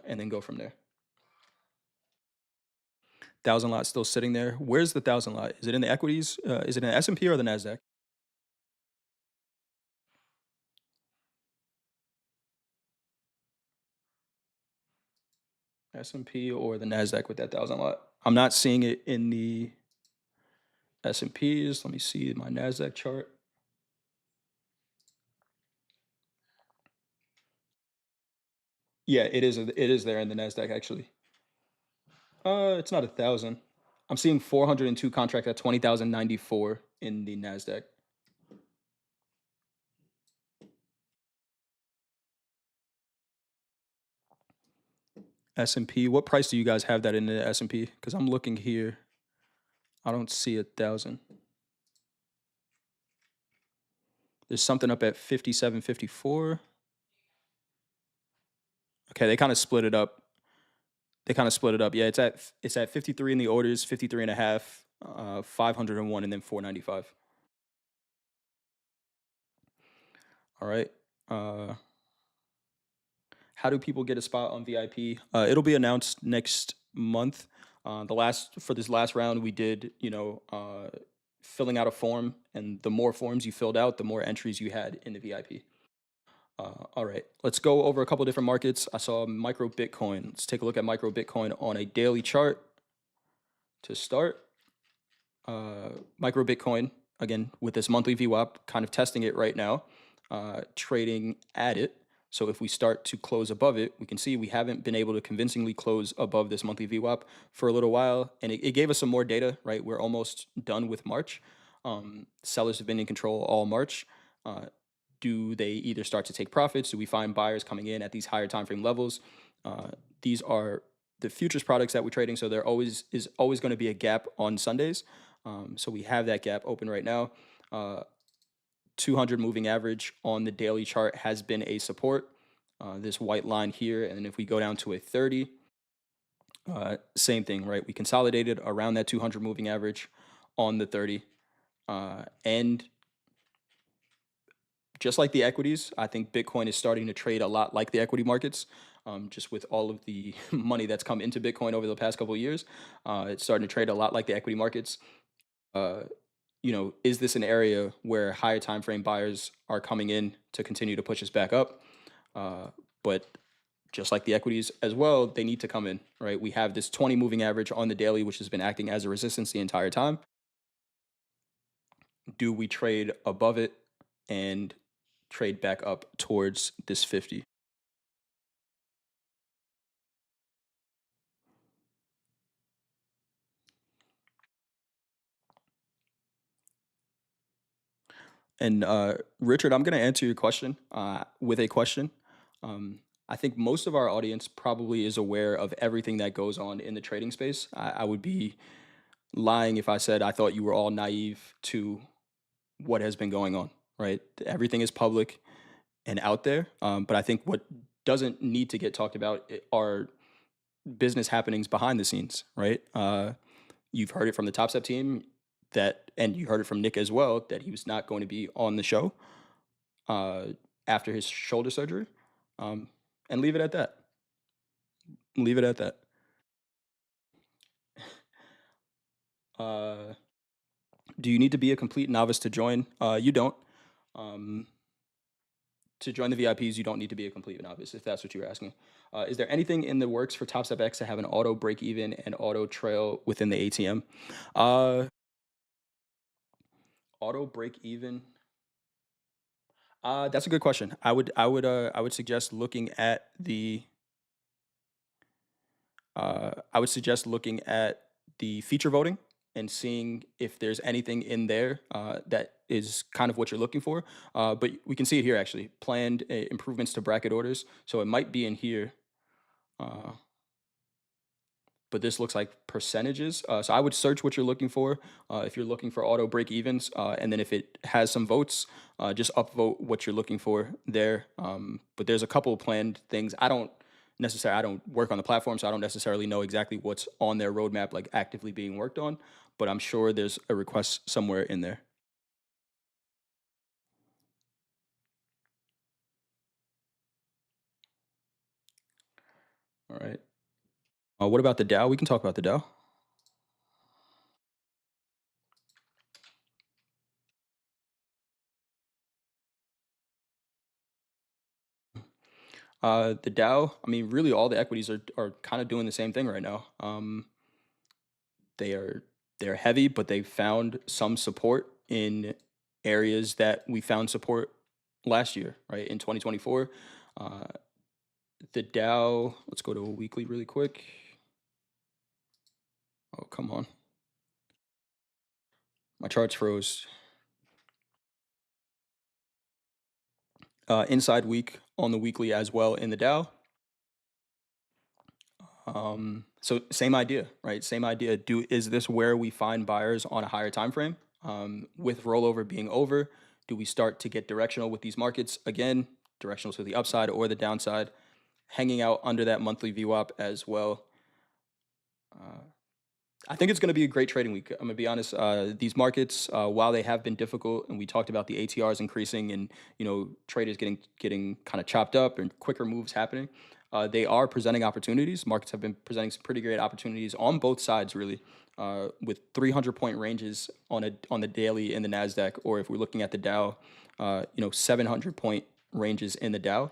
and then go from there. 1,000 lot still sitting there. Where's the 1,000 lot? Is it in the equities? Is it in the S&P or the NASDAQ? S&P or the NASDAQ with that 1,000 lot? I'm not seeing it in the S&Ps. Let me see my NASDAQ chart. Yeah, it is. It is there in the NASDAQ actually. It's not 1,000. I'm seeing 402 contract at 20,094 in the NASDAQ. S&P. What price do you guys have that in the S&P? Because I'm looking here. I don't see 1,000. There's something up at 57.54. Okay, they kind of split it up. Yeah, it's at 53 in the orders, 53 and a half, 501, and then 495. All right. How do people get a spot on VIP? It'll be announced next month. For this last round, we did, filling out a form, and the more forms you filled out, the more entries you had in the VIP. All right, let's go over a couple different markets. I saw Micro Bitcoin. Let's take a look at Micro Bitcoin on a daily chart to start. Micro Bitcoin, again, with this monthly VWAP, kind of testing it right now, trading at it. So if we start to close above it, we can see we haven't been able to convincingly close above this monthly VWAP for a little while. And it gave us some more data, right? We're almost done with March. Sellers have been in control all March. Do they either start to take profits? Do we find buyers coming in at these higher time frame levels? These are the futures products that we're trading, so there is always going to be a gap on Sundays. So we have that gap open right now. 200 moving average on the daily chart has been a support. This white line here, and if we go down to a 30, same thing, right? We consolidated around that 200 moving average on the 30, and just like the equities, I think Bitcoin is starting to trade a lot like the equity markets. Just with all of the money that's come into Bitcoin over the past couple of years, it's starting to trade a lot like the equity markets. Is this an area where higher time frame buyers are coming in to continue to push us back up? But just like the equities as well, they need to come in, right? We have this 20 moving average on the daily, which has been acting as a resistance the entire time. Do we trade above it and trade back up towards this 50? And Richard, I'm going to answer your question with a question. I think most of our audience probably is aware of everything that goes on in the trading space. I would be lying if I said I thought you were all naive to what has been going on, right? Everything is public and out there. But I think what doesn't need to get talked about are business happenings behind the scenes, right? You've heard it from the Topstep team and you heard it from Nick as well, that he was not going to be on the show uh, after his shoulder surgery. Um, and leave it at that. Leave it at that. Uh, do you need to be a complete novice to join? You don't. Um, to join the VIPs, you don't need to be a complete novice, if that's what you're asking. Is there anything in the works for Topstep X to have an auto break even and auto trail within the ATM? Uh, auto break even. That's a good question. I would suggest looking at the feature voting and seeing if there's anything in there that is kind of what you're looking for. But we can see it here actually, planned improvements to bracket orders. So it might be in here, but this looks like percentages. So I would search what you're looking for if you're looking for auto break evens, and then if it has some votes, just upvote what you're looking for there. But there's a couple of planned things. I don't work on the platform, so I don't necessarily know exactly what's on their roadmap, like actively being worked on, but I'm sure there's a request somewhere in there. All right. What about the Dow? We can talk about the Dow. The Dow, I mean, really all the equities are kind of doing the same thing right now. They are they're heavy, but they found some support in areas that we found support last year, right? In 2024. Uh, the Dow, let's go to a weekly really quick. Oh, come on. My charts froze. Inside week on the weekly as well in the Dow. So same idea, right? Same idea. Is this where we find buyers on a higher time frame? With rollover being over, do we start to get directional with these markets again? Directional to the upside or the downside, hanging out under that monthly VWAP as well. I think it's going to be a great trading week. I'm going to be honest. These markets, while they have been difficult, and we talked about the ATRs increasing, and traders getting kind of chopped up and quicker moves happening, they are presenting opportunities. Markets have been presenting some pretty great opportunities on both sides, really, with 300-point ranges on the daily in the NASDAQ, or if we're looking at the Dow, 700-point ranges in the Dow.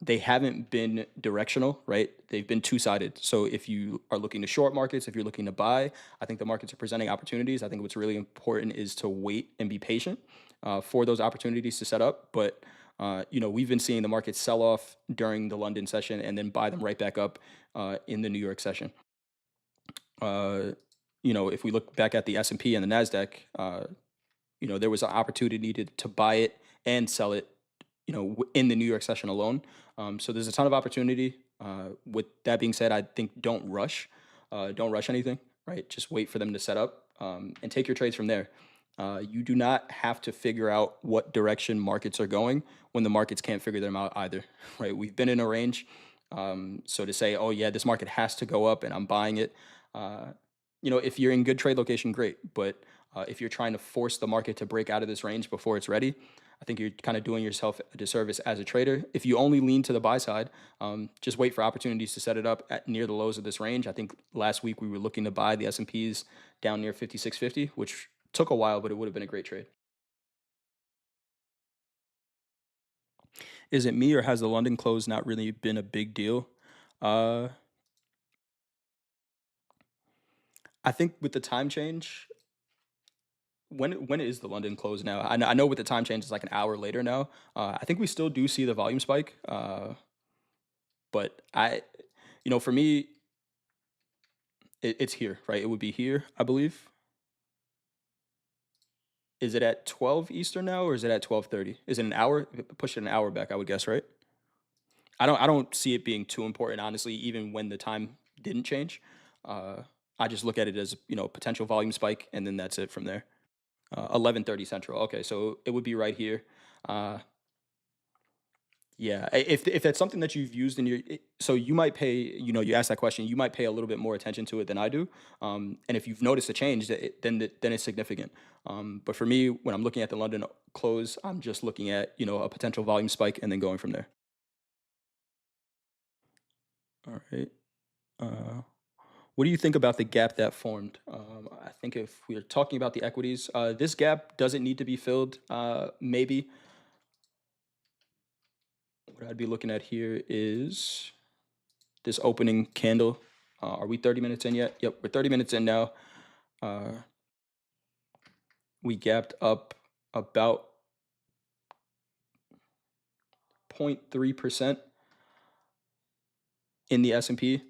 They haven't been directional, right? They've been two-sided. So if you are looking to short markets, if you're looking to buy, I think the markets are presenting opportunities. I think what's really important is to wait and be patient for those opportunities to set up. But we've been seeing the markets sell off during the London session and then buy them right back up in the New York session. If we look back at the S&P and the NASDAQ, there was an opportunity to buy it and sell it in the New York session alone. So there's a ton of opportunity. With that being said, I think don't rush anything, right? Just wait for them to set up and take your trades from there. You do not have to figure out what direction markets are going when the markets can't figure them out either, right? We've been in a range. So to say, oh yeah, this market has to go up and I'm buying it, if you're in good trade location, great. But if you're trying to force the market to break out of this range before it's ready, I think you're kind of doing yourself a disservice as a trader. If you only lean to the buy side, just wait for opportunities to set it up at near the lows of this range. I think last week we were looking to buy the S&Ps down near 5650, which took a while, but it would have been a great trade. Is it me, or has the London close not really been a big deal? I think with the time change, when is the London close now? I know with the time change, it's like an hour later now. I think we still do see the volume spike, but for me, it's here, right? It would be here, I believe. Is it at 12 Eastern now, or is it at 12:30? Is it an hour? Push it an hour back, I would guess, right? I don't see it being too important, honestly, even when the time didn't change. Uh, I just look at it as, potential volume spike, and then that's it from there. 11:30 Central. Okay, so it would be right here. Uh, yeah, if that's something that you've used in so you might pay, you asked that question, you might pay a little bit more attention to it than I do. And if you've noticed a change, then it's significant. But for me, when I'm looking at the London close, I'm just looking at, a potential volume spike and then going from there. All right. Uh, what do you think about the gap that formed? I think if we're talking about the equities, this gap doesn't need to be filled. Maybe what I'd be looking at here is this opening candle. Are we 30 minutes in yet? Yep, we're 30 minutes in now. Uh, we gapped up about 0.3% in the S&P.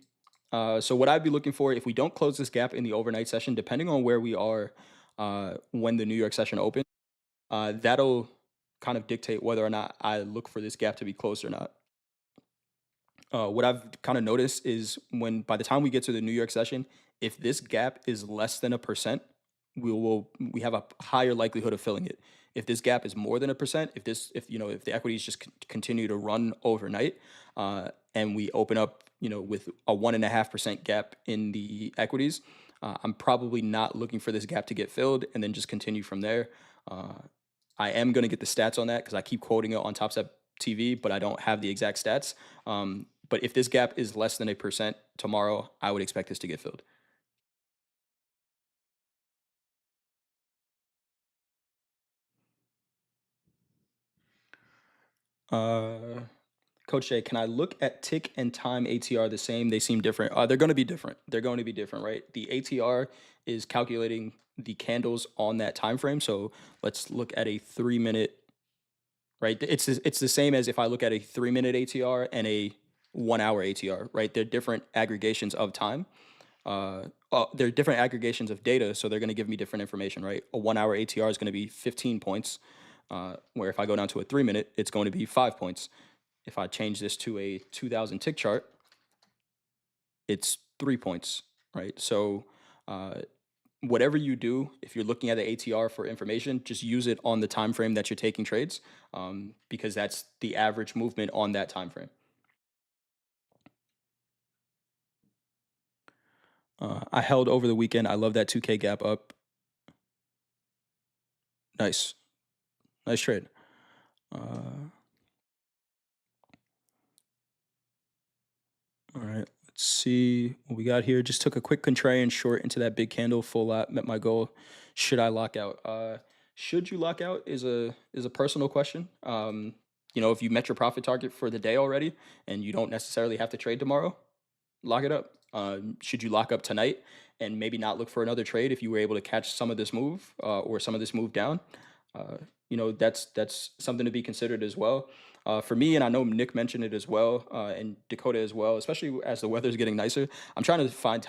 So what I'd be looking for, if we don't close this gap in the overnight session, depending on where we are when the New York session opens, that'll kind of dictate whether or not I look for this gap to be closed or not. What I've kind of noticed is by the time we get to the New York session, if this gap is less than 1%, we have a higher likelihood of filling it. If this gap is more than 1%, if the equities just continue to run overnight, and we open up, with a 1.5% gap in the equities, I'm probably not looking for this gap to get filled and then just continue from there. I am going to get the stats on that because I keep quoting it on Topstep TV, but I don't have the exact stats. But if this gap is less than 1% tomorrow, I would expect this to get filled. Uh, Coach Jay, can I look at tick and time ATR the same? They seem different. They're going to be different. They're going to be different, right? The ATR is calculating the candles on that time frame. So let's look at a 3-minute, right? It's the same as if I look at a 3-minute ATR and a 1-hour ATR, right? They're different aggregations of time. They're different aggregations of data, so they're going to give me different information, right? A 1-hour ATR is going to be 15 points, where if I go down to a 3-minute, it's going to be 5 points. If I change this to a 2000 tick chart, it's 3 points, right? So whatever you do, if you're looking at the ATR for information, just use it on the time frame that you're taking trades, because that's the average movement on that time frame. I held over the weekend. I love that 2K gap up. Nice. Nice trade. All right, let's see what we got here. Just took a quick contrarian short into that big candle, full lot, met my goal. Should I lock out? Should you lock out is a personal question. If you met your profit target for the day already and you don't necessarily have to trade tomorrow, lock it up. Should you lock up tonight and maybe not look for another trade if you were able to catch some of this move, or some of this move down? That's something to be considered as well. For me, and I know Nick mentioned it as well, and Dakota as well, especially as the weather is getting nicer. I'm trying to find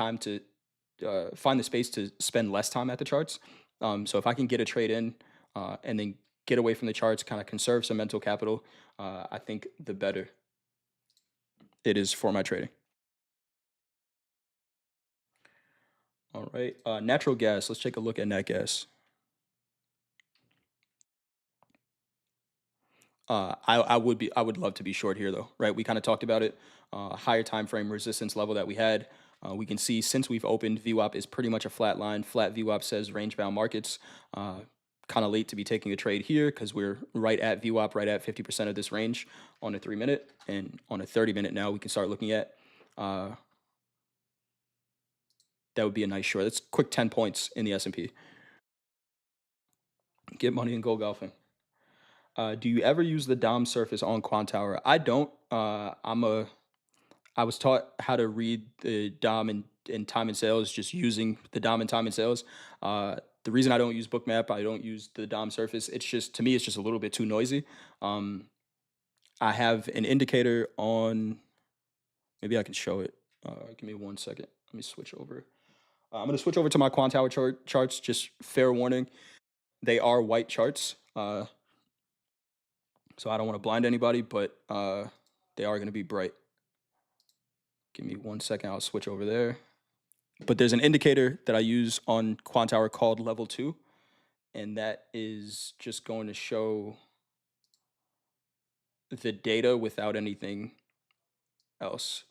the space to spend less time at the charts. So if I can get a trade in, and then get away from the charts, kind of conserve some mental capital, I think the better it is for my trading. All right, natural gas. Let's take a look at nat gas. I would love to be short here though, right? We kind of talked about it. Higher time frame resistance level that we had. We can see since we've opened, VWAP is pretty much a flat line. Flat VWAP says range bound markets. Kind of late to be taking a trade here because we're right at VWAP, right at 50% of this range on a 3-minute, and on a 30-minute now we can start looking at. That would be a nice short. That's quick 10 points in the S&P. Get money and go golfing. Do you ever use the DOM surface on Quantower? I don't. I was taught how to read the DOM and time and sales just using the DOM and time and sales. The reason I don't use Bookmap, I don't use the DOM surface, it's just, to me, it's just a little bit too noisy. I have an indicator on, maybe I can show it. Give me 1 second. Let me switch over. I'm going to switch over to my Quantower charts, just fair warning. They are white charts. So I don't want to blind anybody, but they are going to be bright. Give me 1 second. I'll switch over there. But there's an indicator that I use on Quant Hour called level 2, and that is just going to show the data without anything else.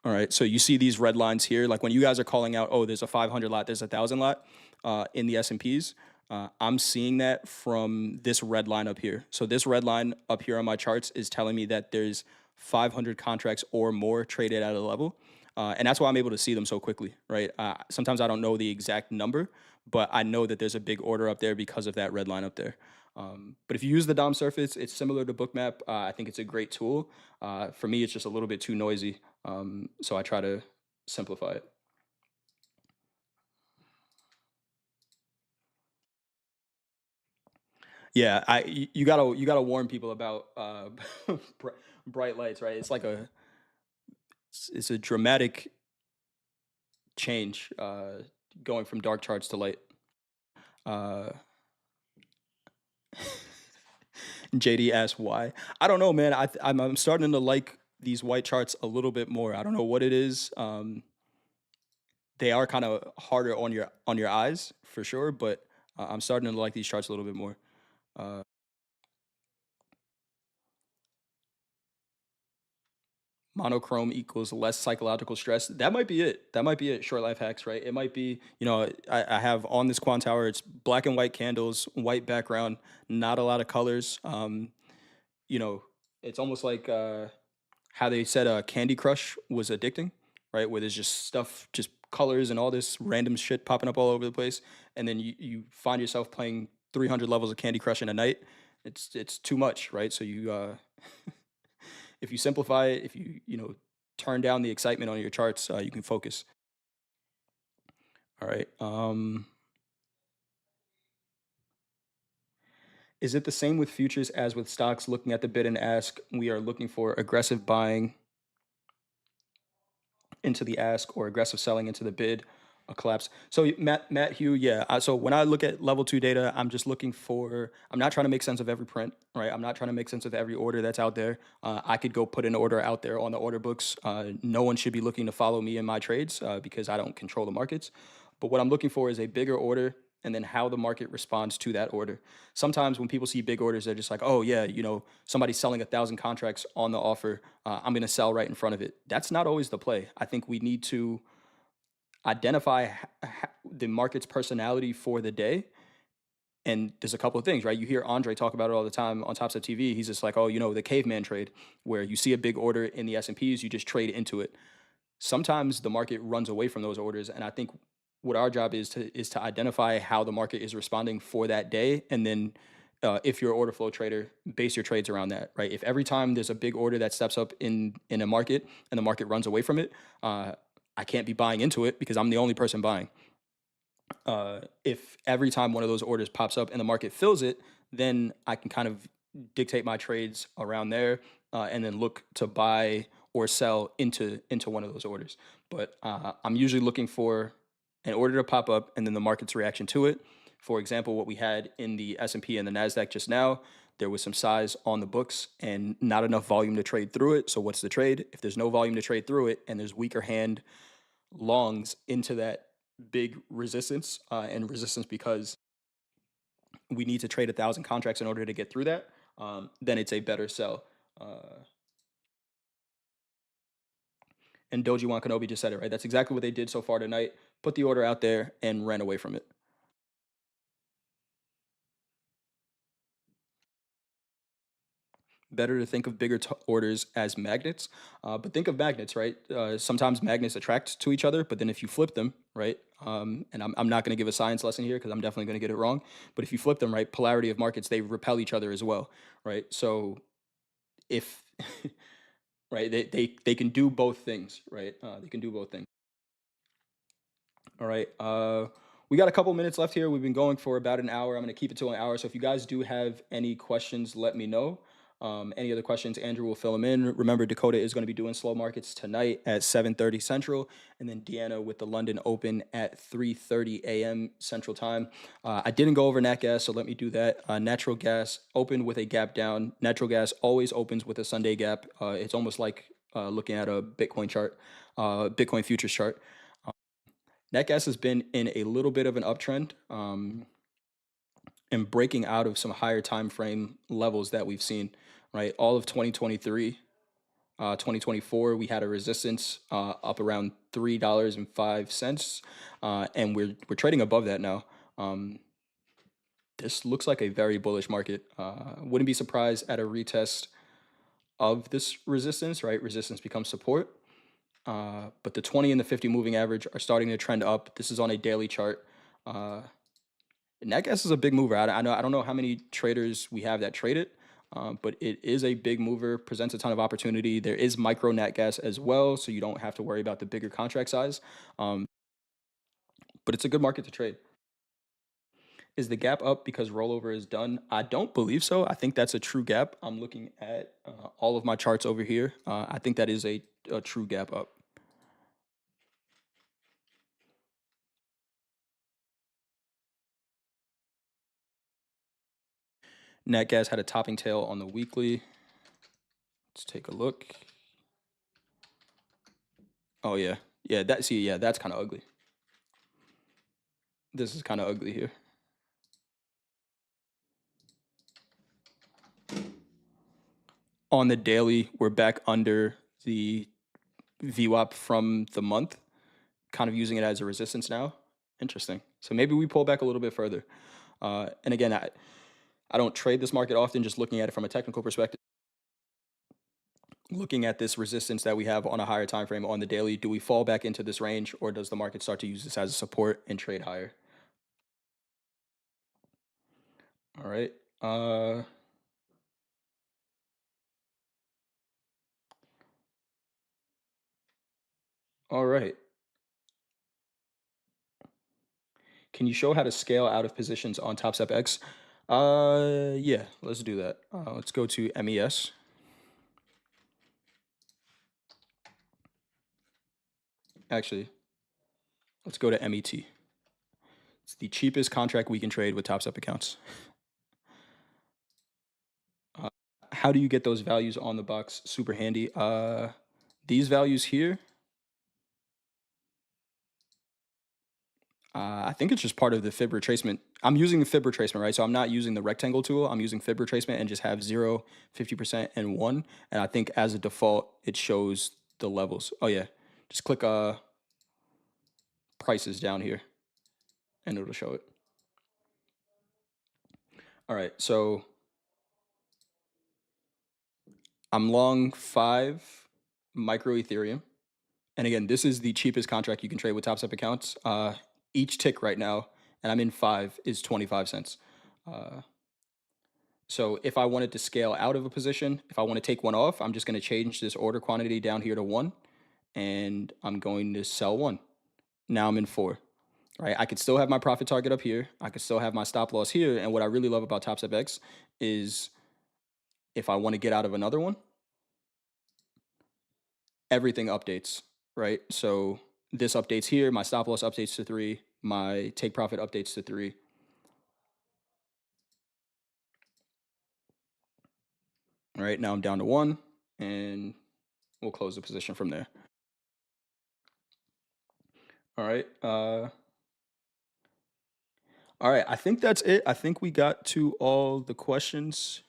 All right, so you see these red lines here. Like when you guys are calling out, oh, there's a 500 lot, there's a 1,000 lot in the S&Ps. I'm seeing that from this red line up here. So this red line up here on my charts is telling me that there's 500 contracts or more traded at a level. And that's why I'm able to see them so quickly, right? Sometimes I don't know the exact number, but I know that there's a big order up there because of that red line up there. But if you use the DOM surface, it's similar to Bookmap. I think it's a great tool. For me, it's just a little bit too noisy, so I try to simplify it. Yeah, you gotta warn people about bright lights, right? It's like it's a dramatic change going from dark charts to light. JD asked why. I don't know, man. I'm starting to like these white charts a little bit more. I don't know what it is. They are kind of harder on your eyes for sure, but I'm starting to like these charts a little bit more. Monochrome equals less psychological stress. That might be it. That might be it. Short life hacks, right? It might be, I have on this Quant Tower, it's black and white candles, white background, not a lot of colors. It's almost like how they said Candy Crush was addicting, right? Where there's just stuff, just colors and all this random shit popping up all over the place. And then you find yourself playing 300 levels of Candy Crush in a night. It's too much, right? So you if you simplify it, if you turn down the excitement on your charts, you can focus. All right. Is it the same with futures as with stocks? Looking at the bid and ask, we are looking for aggressive buying into the ask or aggressive selling into the bid, a collapse. So Matt Hugh, yeah. So when I look at level 2 data, I'm just looking for. I'm not trying to make sense of every print, right? I'm not trying to make sense of every order that's out there. I could go put an order out there on the order books. No one should be looking to follow me in my trades because I don't control the markets. But what I'm looking for is a bigger order and then how the market responds to that order. Sometimes when people see big orders, they're just like, oh yeah, somebody's selling 1,000 contracts on the offer. I'm going to sell right in front of it. That's not always the play. I think we need to identify the market's personality for the day. And there's a couple of things, right? You hear Andre talk about it all the time on Topstep TV. He's just like, oh, the caveman trade, where you see a big order in the S&Ps, you just trade into it. Sometimes the market runs away from those orders, and I think what our job is to identify how the market is responding for that day, and then if you're an order flow trader, base your trades around that, right? If every time there's a big order that steps up in a market and the market runs away from it, I can't be buying into it because I'm the only person buying. If every time one of those orders pops up and the market fills it, then I can kind of dictate my trades around there and then look to buy or sell into one of those orders. But I'm usually looking for an order to pop up and then the market's reaction to it. For example, what we had in the S&P and the NASDAQ just now, there was some size on the books and not enough volume to trade through it. So what's the trade? If there's no volume to trade through it and there's weaker hand longs into that big resistance and resistance because we need to trade 1,000 contracts in order to get through that, then it's a better sell. And Doji Kenobi just said it, right? That's exactly what they did so far tonight. Put the order out there and ran away from it. Better to think of bigger orders as magnets, but think of magnets, right? Sometimes magnets attract to each other, but then if you flip them, right? And I'm not going to give a science lesson here because I'm definitely going to get it wrong. But if you flip them, right, polarity of markets, they repel each other as well, right? So if right, they can do both things, right? They can do both things. All right. We got a couple minutes left here. We've been going for about an hour. I'm going to keep it to an hour. So if you guys do have any questions, let me know. Any other questions, Andrew will fill them in. Remember, Dakota is going to be doing slow markets tonight at 7:30 Central, and then Deanna with the London Open at 3:30 a.m. Central Time. I didn't go over nat gas, so let me do that. Natural gas opened with a gap down. Natural gas always opens with a Sunday gap. It's almost like looking at a Bitcoin chart, Bitcoin futures chart. Nat gas has been in a little bit of an uptrend. And breaking out of some higher time frame levels that we've seen, right? All of 2023, 2024, we had a resistance up around $3.05, and we're trading above that now. This looks like a very bullish market. Wouldn't be surprised at a retest of this resistance, right? Resistance becomes support. But the 20 and the 50 moving average are starting to trend up. This is on a daily chart. Nat gas is a big mover. I don't know how many traders we have that trade it, but it is a big mover, presents a ton of opportunity. There is micro nat gas as well, so you don't have to worry about the bigger contract size. But it's a good market to trade. Is the gap up because rollover is done? I don't believe so. I think that's a true gap. I'm looking at all of my charts over here. I think that is a true gap up. Nat gas had a topping tail on the weekly. Let's take a look. Oh yeah, that's kind of ugly. This is kind of ugly here. On the daily, we're back under the VWAP from the month, kind of using it as a resistance now. Interesting. So maybe we pull back a little bit further. And again, I don't trade this market often, just looking at it from a technical perspective. Looking at this resistance that we have on a higher time frame on the daily, do we fall back into this range, or does the market start to use this as a support and trade higher? All right. All right. Can you show how to scale out of positions on Topstep X? Yeah, let's do that. Let's go to MES. Actually, let's go to MET. It's the cheapest contract we can trade with Topstep accounts. How do you get those values on the box? Super handy. These values here, I think it's just part of the fib retracement. I'm using the fib retracement, right? So I'm not using the rectangle tool. I'm using fib retracement and just have 0, 50%, and 1. And I think as a default, it shows the levels. Oh yeah, just click prices down here and it'll show it. All right, so I'm long 5 micro Ethereum. And again, this is the cheapest contract you can trade with Topstep accounts. Each tick right now, and I'm in 5, is 25 cents. So if I wanted to scale out of a position, if I want to take one off, I'm just going to change this order quantity down here to 1, and I'm going to sell 1. Now I'm in 4, right? I could still have my profit target up here. I could still have my stop loss here. And what I really love about Topstep X is if I want to get out of another one, everything updates, right? So this updates here, my stop loss updates to 3, my take profit updates to 3. All right, now I'm down to 1, and we'll close the position from there. All right. All right, I think that's it. I think we got to all the questions.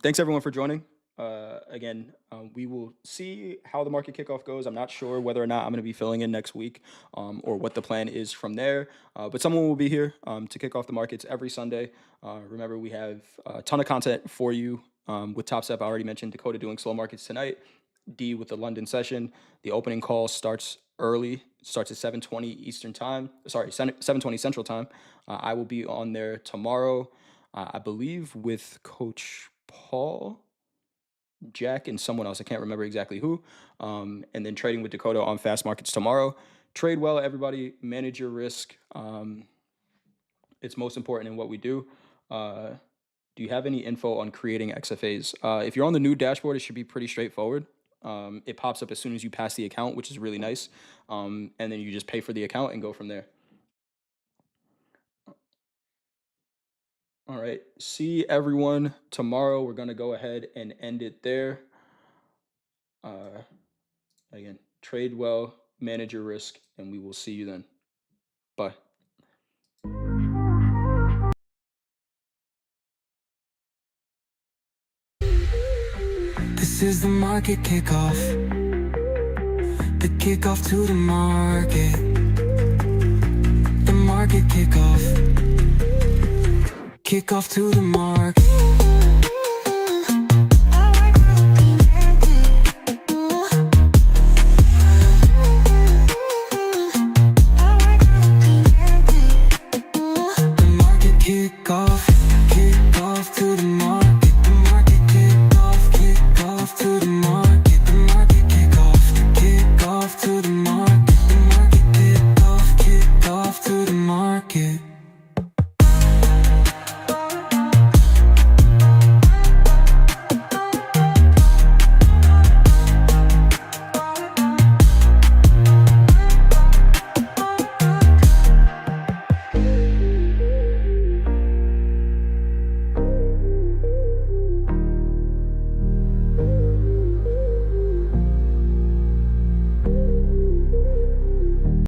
Thanks everyone for joining. Again, we will see how the market kickoff goes. I'm not sure whether or not I'm going to be filling in next week or what the plan is from there. But someone will be here to kick off the markets every Sunday. Remember, we have a ton of content for you with Topstep. I already mentioned Dakota doing slow markets tonight. D with the London session. The opening call starts early. It starts at 7:20 Eastern time. Sorry, 7:20 Central time. I will be on there tomorrow, I believe, with Coach Paul, Jack, and someone else. I can't remember exactly who. And then trading with Dakota on fast markets tomorrow. Trade well, everybody. Manage your risk. It's most important in what we do. Do you have any info on creating XFAs? If you're on the new dashboard, it should be pretty straightforward. It pops up as soon as you pass the account, which is really nice. And then you just pay for the account and go from there. All right. See everyone tomorrow. We're going to go ahead and end it there. Again, trade well, manage your risk, and we will see you then. Bye.
This is the market kickoff. The kickoff to the market. The market kickoff. Kickoff to the market.